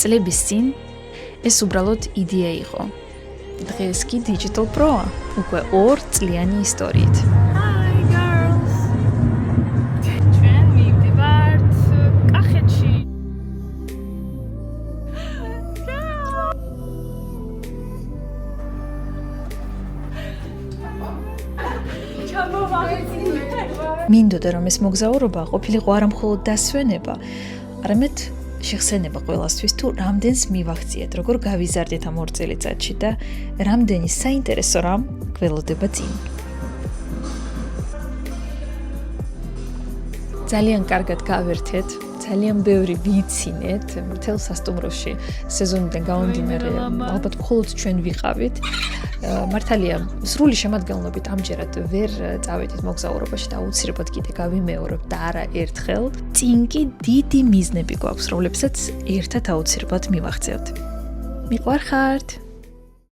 წლების წინ ეს უბრალოდ იდეა იყო. დღეს კი Digital Pro-ა, უკვე 2 წლიანი ისტორიით. Hi girls. ჩვენ მივდივართ კახეთში. მინდოდა რომ ეს მოგზაურობა ყოფილიყო არა მხოლოდ დასვენება, არამედ შეხსენება ყველასთვის თუ რამდენს მივახციეთ, როგორ გავიზარდეთ ამ 2 წელიწადში და რამდენი საინტერესო რამ გველოდება წინ. ძალიან კარგად გავერთეთ, ძალიან ბევრი ვიცინეთ, მთელ სასტუმროში სეზონიდან გამომდინარე, ალბათ მხოლოდ ჩვენ ვიყავით. მართალია, სრული შემადგენლობით ამჯერად ვერ წავედით მოგზაურობაში და აუცილებლად კიდე გავიმეორებ და არა ერთხელ. წინ კი დიდი მიზნები გვაქვს, რომლებსაც ერთად აუცილებლად მივახცევთ. მიყვარხართ!